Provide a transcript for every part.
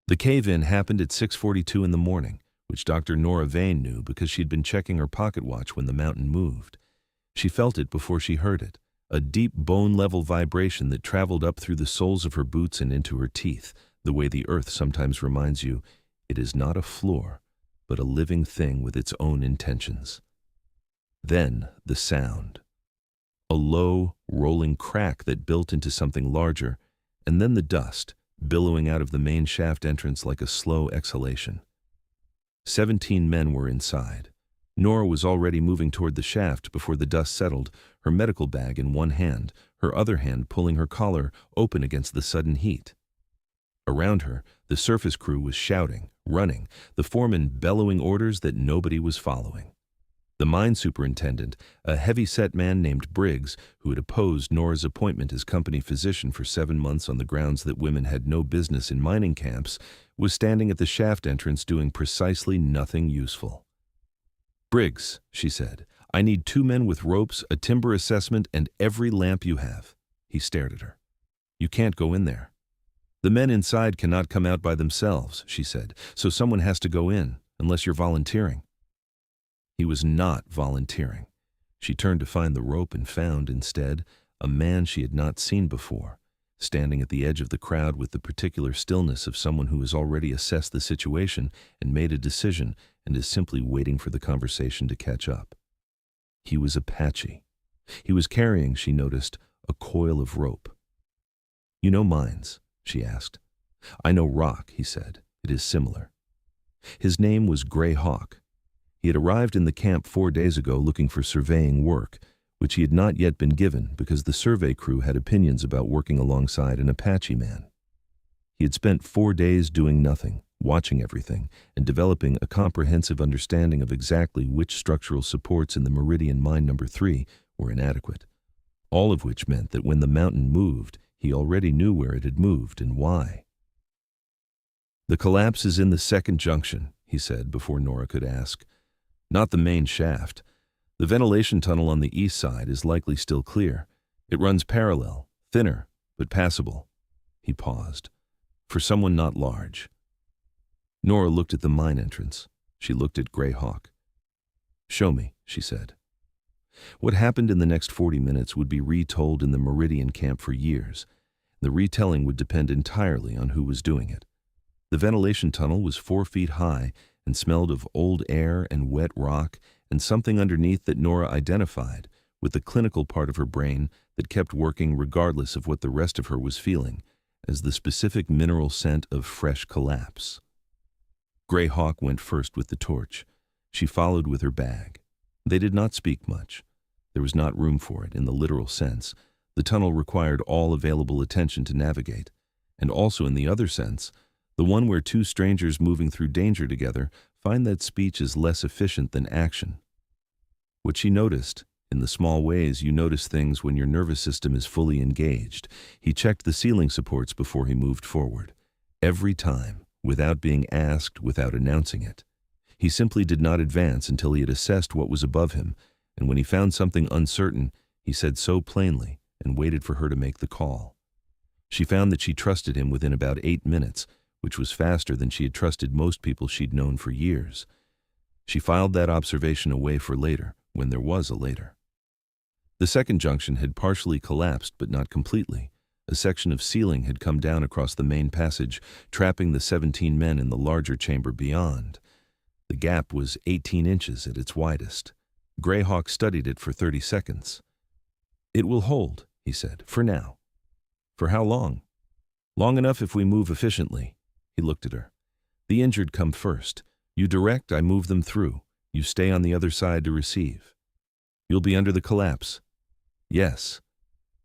The cave-in happened at 6:42 in the morning, which Dr. Nora Vane knew because she'd been checking her pocket watch when the mountain moved. She felt it before she heard it, a deep bone-level vibration that traveled up through the soles of her boots and into her teeth, the way the earth sometimes reminds you it is not a floor, but a living thing with its own intentions. Then the sound. A low, rolling crack that built into something larger, and then the dust, billowing out of the main shaft entrance like a slow exhalation. 17 men were inside. Nora was already moving toward the shaft before the dust settled, her medical bag in one hand, her other hand pulling her collar open against the sudden heat. Around her, the surface crew was shouting, running, the foreman bellowing orders that nobody was following. The mine superintendent, a heavy-set man named Briggs, who had opposed Nora's appointment as company physician for 7 months on the grounds that women had no business in mining camps, was standing at the shaft entrance doing precisely nothing useful. "Briggs," she said, "I need 2 men with ropes, a timber assessment, and every lamp you have." He stared at her. "You can't go in there." "The men inside cannot come out by themselves," she said, "so someone has to go in, unless you're volunteering." He was not volunteering. She turned to find the rope and found, instead, a man she had not seen before, standing at the edge of the crowd with the particular stillness of someone who has already assessed the situation and made a decision and is simply waiting for the conversation to catch up. He was Apache. He was carrying, she noticed, a coil of rope. "You know mines?" she asked. "I know rock," he said. "It is similar." His name was Gray Hawk. He had arrived in the camp 4 days ago looking for surveying work, which he had not yet been given because the survey crew had opinions about working alongside an Apache man. He had spent 4 days doing nothing, watching everything, and developing a comprehensive understanding of exactly which structural supports in the Meridian Mine No. 3 were inadequate, all of which meant that when the mountain moved, he already knew where it had moved and why. "The collapse is in the second junction," he said before Nora could ask. "Not the main shaft. The ventilation tunnel on the east side is likely still clear. It runs parallel, thinner, but passable." He paused. "For someone not large." Nora looked at the mine entrance. She looked at Gray Hawk. "Show me," she said. What happened in the next 40 minutes would be retold in the Meridian camp for years. The retelling would depend entirely on who was doing it. The ventilation tunnel was 4 feet high and smelled of old air and wet rock and something underneath that Nora identified with the clinical part of her brain that kept working regardless of what the rest of her was feeling, as the specific mineral scent of fresh collapse. Gray Hawk went first with the torch. She followed with her bag. They did not speak much. There was not room for it in the literal sense. The tunnel required all available attention to navigate, and also in the other sense, the one where 2 strangers moving through danger together find that speech is less efficient than action. What she noticed, in the small ways you notice things when your nervous system is fully engaged, he checked the ceiling supports before he moved forward. Every time, without being asked, without announcing it. He simply did not advance until he had assessed what was above him, and when he found something uncertain, he said so plainly and waited for her to make the call. She found that she trusted him within about 8 minutes, which was faster than she had trusted most people she'd known for years. She filed that observation away for later, when there was a later. The second junction had partially collapsed, but not completely. A section of ceiling had come down across the main passage, trapping the 17 men in the larger chamber beyond. The gap was 18 inches at its widest. Gray Hawk studied it for 30 seconds. "It will hold," he said, "for now." "For how long?" "Long enough if we move efficiently." He looked at her. "The injured come first. You direct, I move them through. You stay on the other side to receive." "You'll be under the collapse?" "Yes.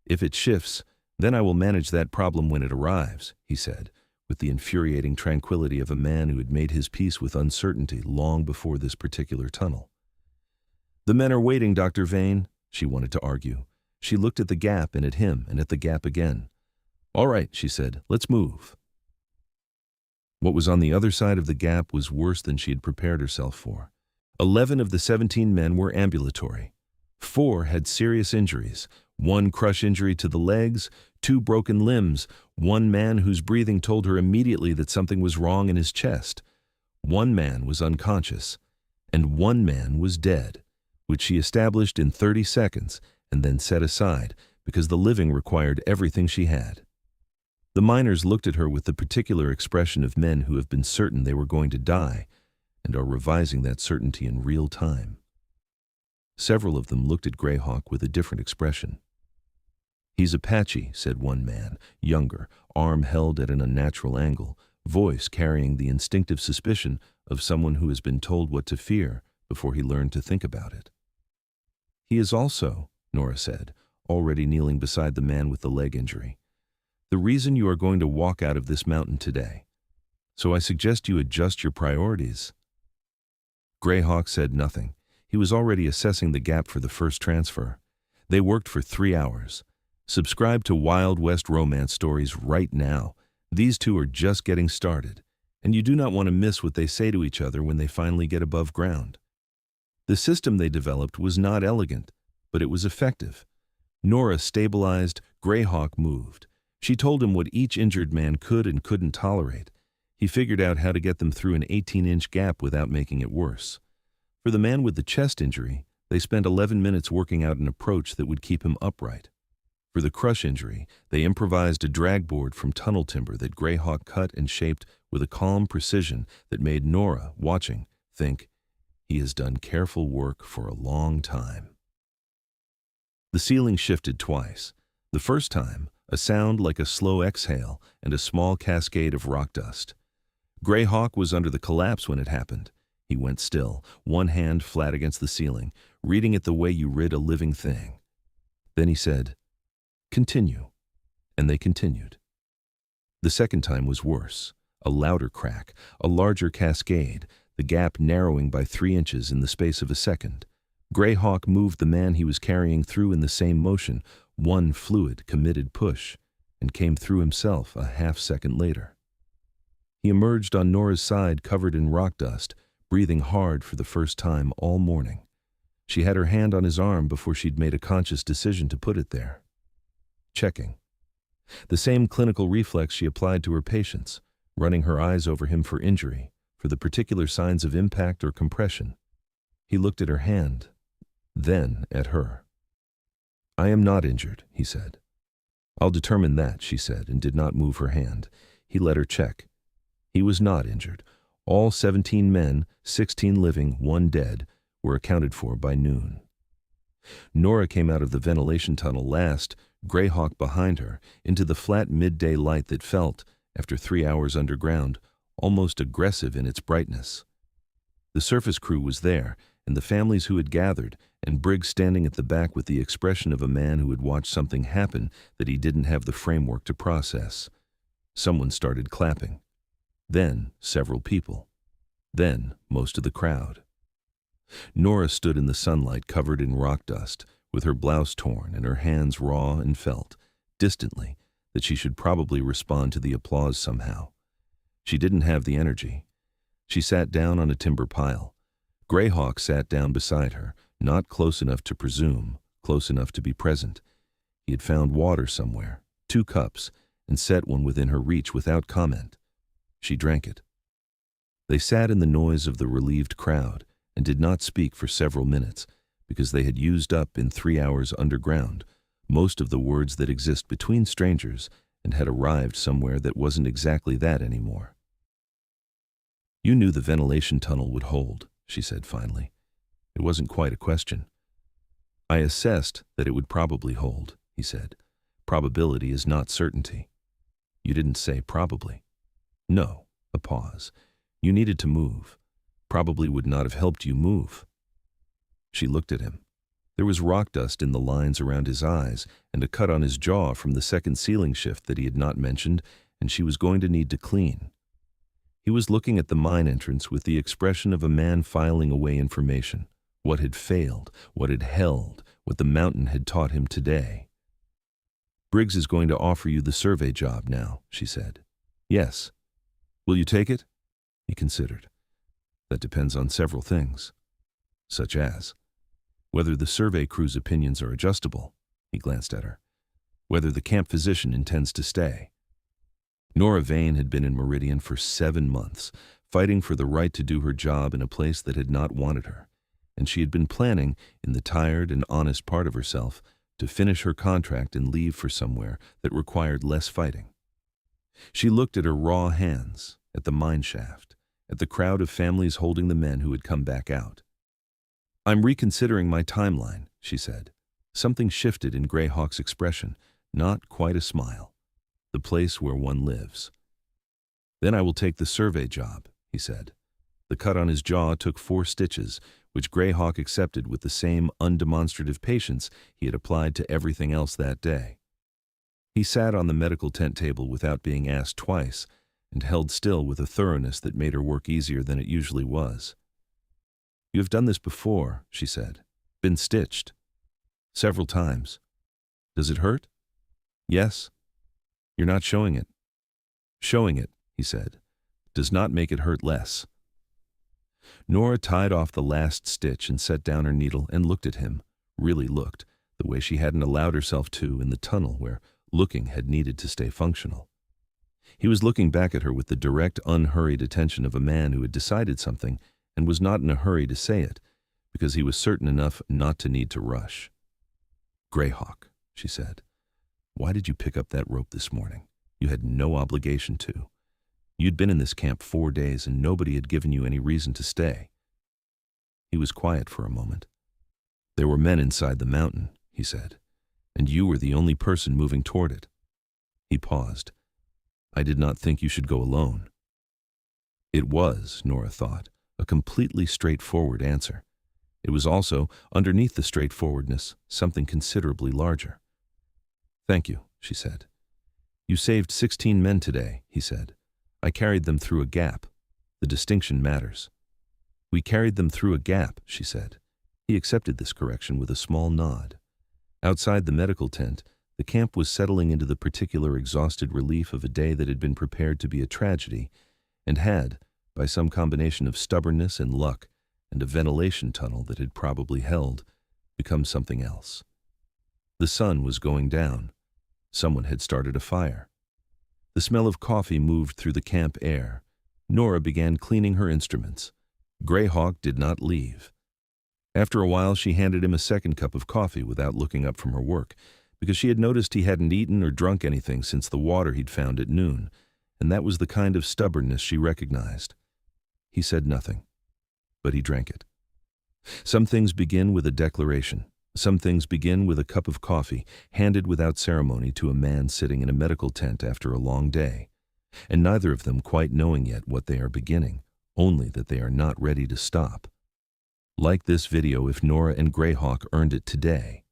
If it shifts, then I will manage that problem when it arrives," he said, with the infuriating tranquility of a man who had made his peace with uncertainty long before this particular tunnel. "The men are waiting, Dr. Vane," she wanted to argue. She looked at the gap and at him and at the gap again. "All right," she said, "let's move." What was on the other side of the gap was worse than she had prepared herself for. 11 of the 17 men were ambulatory. 4 had serious injuries, One crush injury to the legs, 2 broken limbs, one man whose breathing told her immediately that something was wrong in his chest. One man was unconscious, and one man was dead, which she established in 30 seconds and then set aside because the living required everything she had. The miners looked at her with the particular expression of men who have been certain they were going to die and are revising that certainty in real time. Several of them looked at Greyhawk with a different expression. "He's Apache," said one man, younger, arm held at an unnatural angle, voice carrying the instinctive suspicion of someone who has been told what to fear before he learned to think about it. "He is also," Nora said, already kneeling beside the man with the leg injury, "the reason you are going to walk out of this mountain today. So I suggest you adjust your priorities." Greyhawk said nothing. He was already assessing the gap for the first transfer. They worked for 3 hours. Subscribe to Wild West romance stories right now. These two are just getting started, and you do not want to miss what they say to each other when they finally get above ground. The system they developed was not elegant, but it was effective. Nora stabilized, Greyhawk moved. She told him what each injured man could and couldn't tolerate. He figured out how to get them through an 18-inch gap without making it worse. For the man with the chest injury, they spent 11 minutes working out an approach that would keep him upright. For the crush injury, they improvised a drag board from tunnel timber that Greyhawk cut and shaped with a calm precision that made Nora, watching, think, "He has done careful work for a long time." The ceiling shifted twice. The first time, a sound like a slow exhale and a small cascade of rock dust. Greyhawk was under the collapse when it happened. He went still, one hand flat against the ceiling, reading it the way you read a living thing. Then he said, "Continue," and they continued. The second time was worse, a louder crack, a larger cascade, the gap narrowing by 3 inches in the space of a second. Greyhawk moved the man he was carrying through in the same motion, one fluid, committed push, and came through himself a half-second later. He emerged on Nora's side covered in rock dust, breathing hard for the first time all morning. She had her hand on his arm before she'd made a conscious decision to put it there. Checking. The same clinical reflex she applied to her patients, running her eyes over him for injury, for the particular signs of impact or compression. He looked at her hand, then at her. "I am not injured," he said. "I'll determine that," she said, and did not move her hand. He let her check. He was not injured. All 17 men, 16 living, 1 dead, were accounted for by noon. Nora came out of the ventilation tunnel last, Greyhawk behind her, into the flat midday light that felt, after 3 hours underground, almost aggressive in its brightness. The surface crew was there, and the families who had gathered, and Briggs standing at the back with the expression of a man who had watched something happen that he didn't have the framework to process. Someone started clapping. Then several people. Then most of the crowd. Nora stood in the sunlight covered in rock dust, with her blouse torn and her hands raw, and felt, distantly, that she should probably respond to the applause somehow. She didn't have the energy. She sat down on a timber pile. Greyhawk sat down beside her, not close enough to presume, close enough to be present. He had found water somewhere, 2 cups, and set one within her reach without comment. She drank it. They sat in the noise of the relieved crowd and did not speak for several minutes, because they had used up in 3 hours underground most of the words that exist between strangers and had arrived somewhere that wasn't exactly that anymore. "You knew the ventilation tunnel would hold," she said finally. It wasn't quite a question. "I assessed that it would probably hold," he said. "Probability is not certainty." "You didn't say probably." "No." A pause. "You needed to move. Probably would not have helped you move." She looked at him. There was rock dust in the lines around his eyes and a cut on his jaw from the second ceiling shift that he had not mentioned, and she was going to need to clean. He was looking at the mine entrance with the expression of a man filing away information, what had failed, what had held, what the mountain had taught him today. "Briggs is going to offer you the survey job now," she said. "Yes." "Will you take it?" He considered. "That depends on several things." "Such as?" "Whether the survey crew's opinions are adjustable." He glanced at her. "Whether the camp physician intends to stay." Nora Vane had been in Meridian for 7 months, fighting for the right to do her job in a place that had not wanted her, and she had been planning, in the tired and honest part of herself, to finish her contract and leave for somewhere that required less fighting. She looked at her raw hands, at the mine shaft, at the crowd of families holding the men who had come back out. "I'm reconsidering my timeline," she said. Something shifted in Greyhawk's expression, not quite a smile. "The place where one lives." "Then I will take the survey job," he said. The cut on his jaw took 4 stitches, which Greyhawk accepted with the same undemonstrative patience he had applied to everything else that day. He sat on the medical tent table without being asked twice, and held still with a thoroughness that made her work easier than it usually was. "You have done this before," she said. "Been stitched." "Several times." "Does it hurt?" "Yes." "You're not showing it." "Showing it," he said, "does not make it hurt less." Nora tied off the last stitch and set down her needle and looked at him, really looked, the way she hadn't allowed herself to in the tunnel where looking had needed to stay functional. He was looking back at her with the direct, unhurried attention of a man who had decided something and was not in a hurry to say it, because he was certain enough not to need to rush. "Greyhawk," she said, "why did you pick up that rope this morning? You had no obligation to. You'd been in this camp 4 days and nobody had given you any reason to stay." He was quiet for a moment. "There were men inside the mountain," he said, "and you were the only person moving toward it." He paused. "I did not think you should go alone." It was, Nora thought, a completely straightforward answer. It was also, underneath the straightforwardness, something considerably larger. "Thank you," she said. "You saved 16 men today," he said. "I carried them through a gap. The distinction matters." "We carried them through a gap," she said. He accepted this correction with a small nod. Outside the medical tent, the camp was settling into the particular exhausted relief of a day that had been prepared to be a tragedy, and had, by some combination of stubbornness and luck, and a ventilation tunnel that had probably held, become something else. The sun was going down. Someone had started a fire. The smell of coffee moved through the camp air. Nora began cleaning her instruments. Greyhawk did not leave. After a while, she handed him a second cup of coffee without looking up from her work, because she had noticed he hadn't eaten or drunk anything since the water he'd found at noon, and that was the kind of stubbornness she recognized. He said nothing, but he drank it. Some things begin with a declaration. Some things begin with a cup of coffee, handed without ceremony to a man sitting in a medical tent after a long day, and neither of them quite knowing yet what they are beginning, only that they are not ready to stop. Like this video if Nora and Greyhawk earned it today.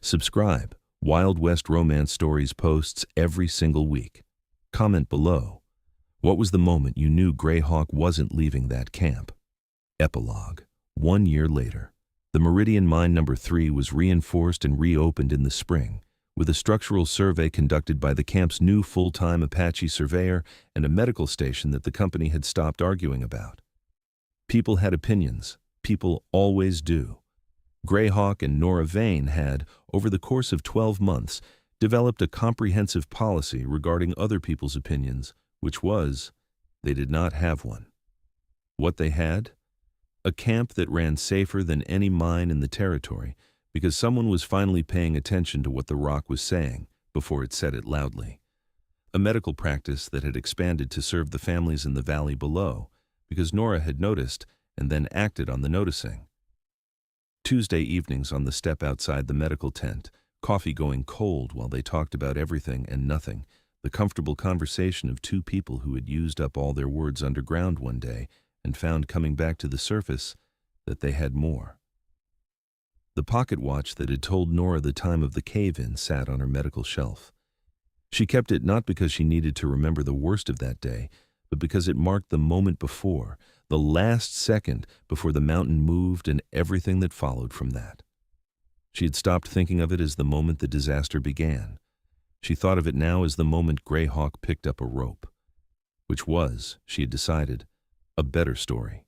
Subscribe. Wild West Romance Stories posts every single week. Comment below. What was the moment you knew Greyhawk wasn't leaving that camp? Epilogue. 1 year later. The Meridian Mine No. 3 was reinforced and reopened in the spring, with a structural survey conducted by the camp's new full-time Apache surveyor and a medical station that the company had stopped arguing about. People had opinions. People always do. Greyhawk and Nora Vane had, over the course of 12 months, developed a comprehensive policy regarding other people's opinions, which was, they did not have one. What they had? A camp that ran safer than any mine in the territory because someone was finally paying attention to what the rock was saying before it said it loudly. A medical practice that had expanded to serve the families in the valley below because Nora had noticed and then acted on the noticing. Tuesday evenings on the step outside the medical tent, coffee going cold while they talked about everything and nothing, the comfortable conversation of 2 people who had used up all their words underground one day and found coming back to the surface that they had more. The pocket watch that had told Nora the time of the cave-in sat on her medical shelf. She kept it not because she needed to remember the worst of that day, but because it marked the moment before, the last second before the mountain moved and everything that followed from that. She had stopped thinking of it as the moment the disaster began. She thought of it now as the moment Greyhawk picked up a rope, which was, she had decided, a better story.